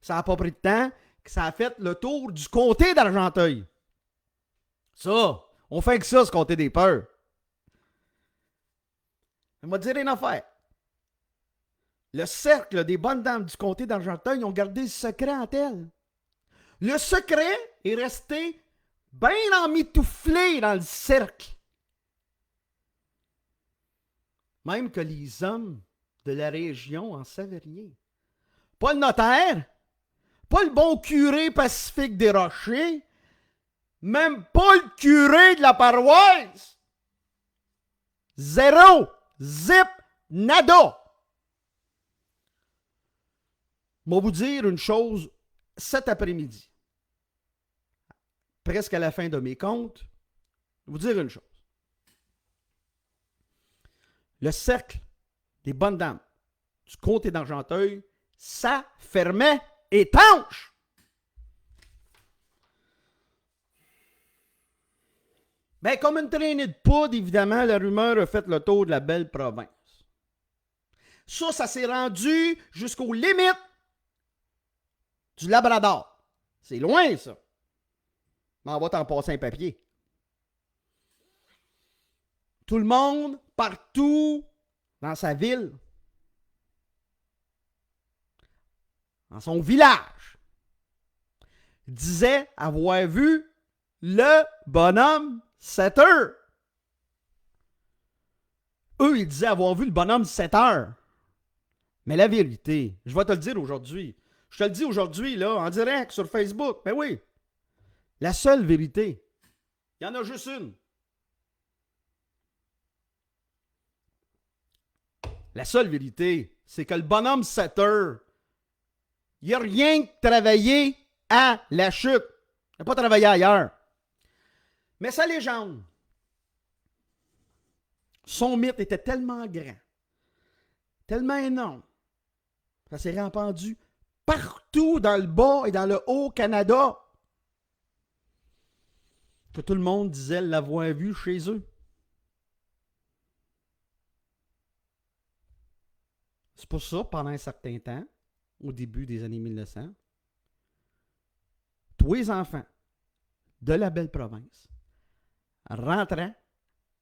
A: Ça n'a pas pris de temps que ça a fait le tour du comté d'Argenteuil. Ça, on fait que ça, ce comté des peurs. Je vais te dire une affaire. Le cercle des bonnes dames du comté d'Argenteuil ont gardé le secret en tel. Le secret est resté bien emmitouflé dans le cercle. Même que les hommes de la région en savaient rien. Pas le notaire, pas le bon curé Pacifique des Rochers, même pas le curé de la paroisse. Zéro, zip, nada. Je vais vous dire une chose cet après-midi. Presque à la fin de mes comptes, je vais vous dire une chose. Le cercle des bonnes dames du comté d'Argenteuil, ça fermait étanche. Ben, comme une traînée de poudre, évidemment, la rumeur a fait le tour de la belle province. Ça s'est rendu jusqu'aux limites du Labrador. C'est loin, ça. Mais on va t'en passer un papier. Tout le monde, partout, dans sa ville, dans son village, disait avoir vu le bonhomme 7 heures. Eux, ils disaient avoir vu le bonhomme 7 heures. Mais la vérité, je vais te le dire aujourd'hui. Je te le dis aujourd'hui, là, en direct, sur Facebook. Ben oui. La seule vérité, il y en a juste une. La seule vérité, c'est que le bonhomme 7 heures, il n'a rien travaillé à la chute. Il n'a pas travaillé ailleurs. Mais sa légende, son mythe était tellement grand, tellement énorme, ça s'est répandu partout dans le bas et dans le haut Canada, que tout le monde disait l'avoir vu chez eux. C'est pour ça, pendant un certain temps, au début des années 1900, tous les enfants de la belle province rentraient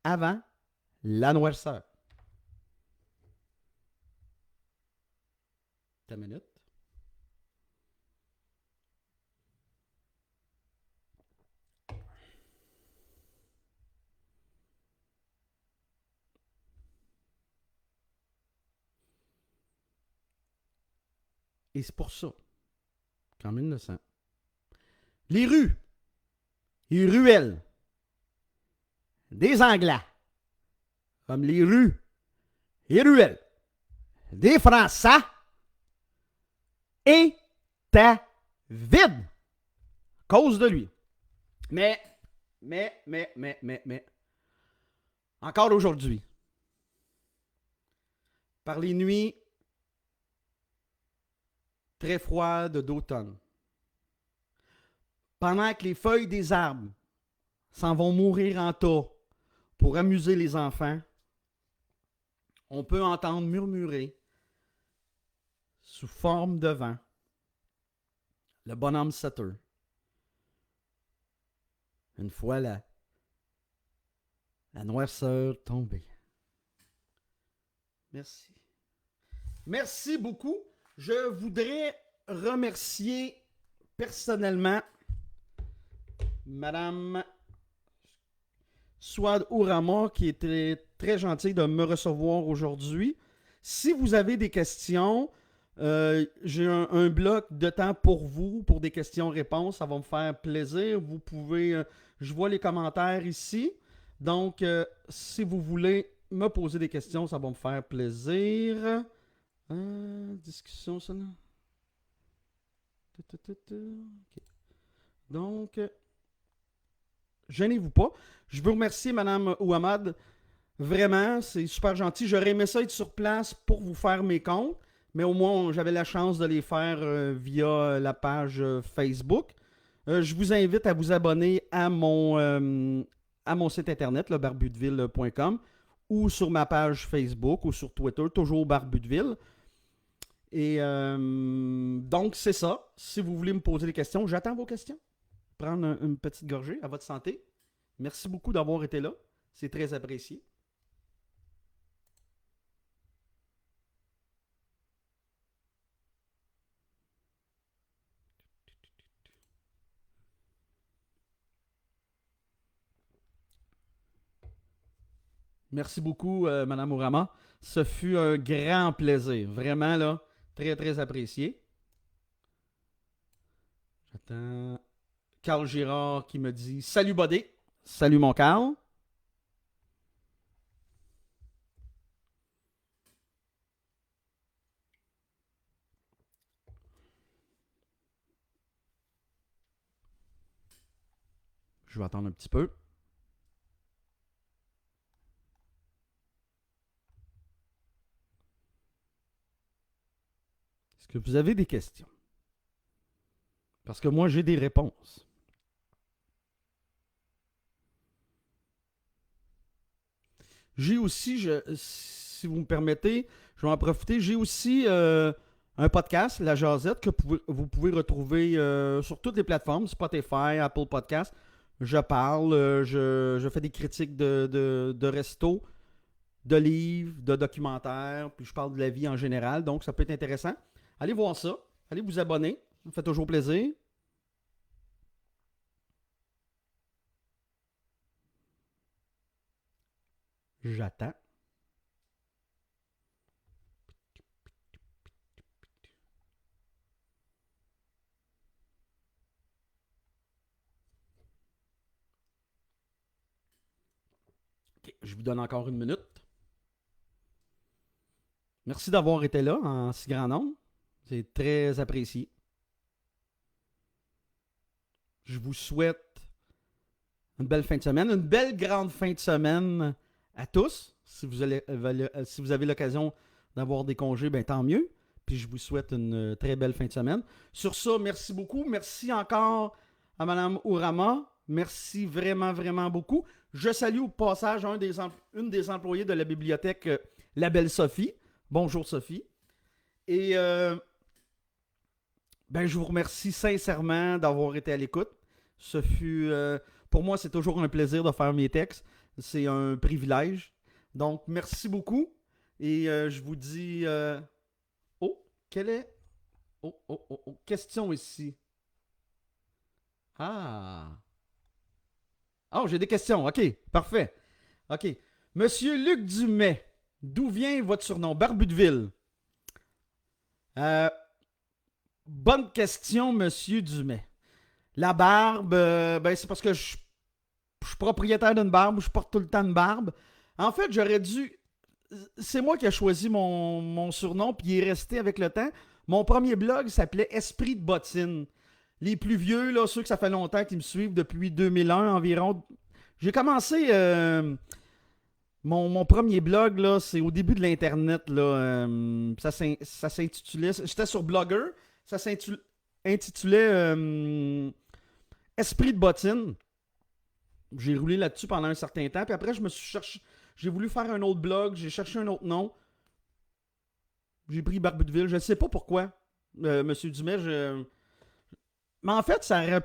A: avant la noirceur. Une minute. Et c'est pour ça qu'en 1900, les rues, les ruelles des Anglais, comme les rues et ruelles des Français, étaient vides à cause de lui. Mais, encore aujourd'hui, par les nuits très froides d'automne, pendant que les feuilles des arbres s'en vont mourir en tas pour amuser les enfants, on peut entendre murmurer, sous forme de vent, le bonhomme 7 heures. Une fois la noirceur tombée. Merci. Merci beaucoup. Je voudrais remercier personnellement Madame Souad Ourama, qui est très, très gentille de me recevoir aujourd'hui. Si vous avez des questions, j'ai un bloc de temps pour vous, pour des questions-réponses. Ça va me faire plaisir. Vous pouvez... je vois les commentaires ici. Donc, si vous voulez me poser des questions, ça va me faire plaisir. Discussion, ça là. Okay. Donc, gênez-vous pas. Je veux remercier Mme Ouhamad. Vraiment, c'est super gentil. J'aurais aimé ça être sur place pour vous faire mes comptes, mais au moins, j'avais la chance de les faire via la page Facebook. Je vous invite à vous abonner à mon site internet, le barbudeville.com, ou sur ma page Facebook ou sur Twitter, toujours Barbudeville. Et donc, c'est ça. Si vous voulez me poser des questions, j'attends vos questions. Prendre une petite gorgée à votre santé. Merci beaucoup d'avoir été là. C'est très apprécié. Merci beaucoup, Mme Ourama. Ce fut un grand plaisir. Vraiment, là, très, très apprécié. J'attends Carl Girard qui me dit « Salut, Bodé! » Salut, mon Carl. Je vais attendre un petit peu. Est-ce que vous avez des questions? Parce que moi, j'ai des réponses. J'ai aussi, si vous me permettez, je vais en profiter, j'ai aussi un podcast, La Jazette, que vous pouvez retrouver sur toutes les plateformes, Spotify, Apple Podcast. Je parle, je fais des critiques de resto, de livres, de documentaires, puis je parle de la vie en général, donc ça peut être intéressant. Allez voir ça, allez vous abonner, ça me fait toujours plaisir. J'attends. Ok, je vous donne encore une minute. Merci d'avoir été là en si grand nombre. C'est très apprécié. Je vous souhaite une belle fin de semaine, une belle grande fin de semaine à tous. Si vous avez l'occasion d'avoir des congés, ben tant mieux. Puis je vous souhaite une très belle fin de semaine. Sur ça, merci beaucoup. Merci encore à Mme Ourama. Merci vraiment, vraiment beaucoup. Je salue au passage une des employées de la bibliothèque, la belle Sophie. Bonjour Sophie. Et je vous remercie sincèrement d'avoir été à l'écoute. Pour moi, c'est toujours un plaisir de faire mes textes. C'est un privilège. Donc, merci beaucoup. Et je vous dis... quelle est... question ici. Ah! Oh, j'ai des questions. OK, parfait. OK. Monsieur Luc Dumais, d'où vient votre surnom? Barbu de Ville. Bonne question, Monsieur Dumais. La barbe, c'est parce que je suis propriétaire d'une barbe, je porte tout le temps une barbe. En fait, j'aurais dû... C'est moi qui ai choisi mon surnom, puis il est resté avec le temps. Mon premier blog s'appelait Esprit de bottine. Les plus vieux, là, ceux que ça fait longtemps qui me suivent depuis 2001 environ. J'ai commencé... mon premier blog, là, c'est au début de l'Internet. Là, ça s'intitulait... J'étais sur Blogger. Ça s'intitulait Esprit de bottine. J'ai roulé là-dessus pendant un certain temps. Puis après, j'ai voulu faire un autre blog. J'ai cherché un autre nom. J'ai pris Barbu de Ville. Je ne sais pas pourquoi, Monsieur Dumais. Mais en fait, ça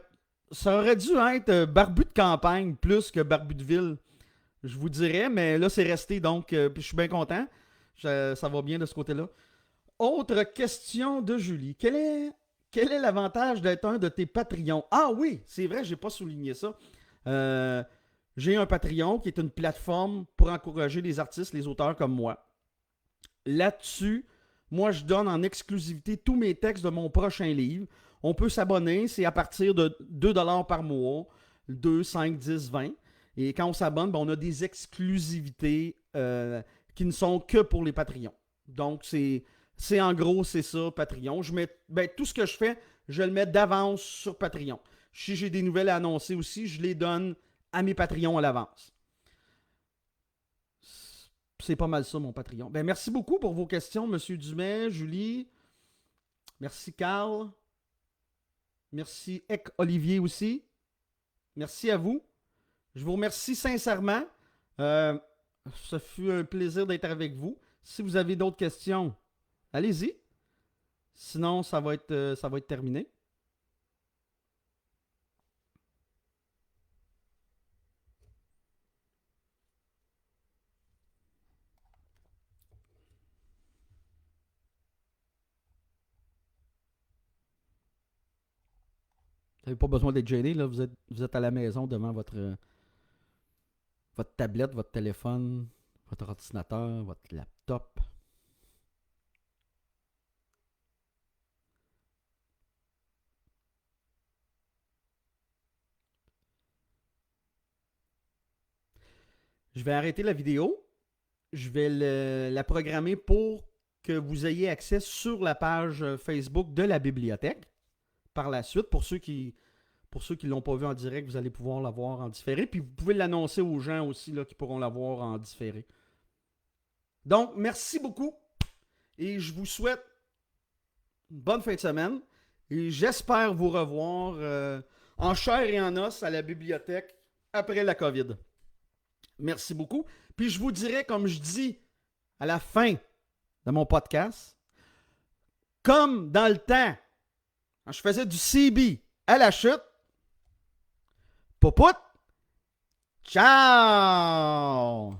A: aurait dû être Barbu de campagne plus que Barbu de Ville. Je vous dirais. Mais là, c'est resté. Donc, puis je suis bien content. Ça va bien de ce côté-là. Autre question de Julie. Quel est l'avantage d'être un de tes Patreons? Ah oui, c'est vrai, j'ai pas souligné ça. J'ai un Patreon qui est une plateforme pour encourager les artistes, les auteurs comme moi. Là-dessus, moi, je donne en exclusivité tous mes textes de mon prochain livre. On peut s'abonner, c'est à partir de 2$ par mois, 2, 5, 10, 20. Et quand on s'abonne, on a des exclusivités qui ne sont que pour les Patreons. Donc, c'est en gros, c'est ça, Patreon. Tout ce que je fais, je le mets d'avance sur Patreon. Si j'ai des nouvelles à annoncer aussi, je les donne à mes Patreons à l'avance. C'est pas mal ça, mon Patreon. Merci beaucoup pour vos questions, M. Dumais, Julie. Merci, Carl. Merci, Olivier aussi. Merci à vous. Je vous remercie sincèrement. Ça fut un plaisir d'être avec vous. Si vous avez d'autres questions, allez-y. Sinon, ça va être terminé. Vous n'avez pas besoin d'être gêné, là. Vous êtes à la maison devant votre tablette, votre téléphone, votre ordinateur, votre laptop. Je vais arrêter la vidéo. Je vais la programmer pour que vous ayez accès sur la page Facebook de la bibliothèque. Par la suite, pour ceux qui ne l'ont pas vu en direct, vous allez pouvoir la voir en différé. Puis vous pouvez l'annoncer aux gens aussi là, qui pourront la voir en différé. Donc, merci beaucoup. Et je vous souhaite une bonne fin de semaine. Et j'espère vous revoir en chair et en os à la bibliothèque après la COVID. Merci beaucoup. Puis je vous dirai, comme je dis à la fin de mon podcast, comme dans le temps, quand je faisais du CB à la chute, popout, Ciao!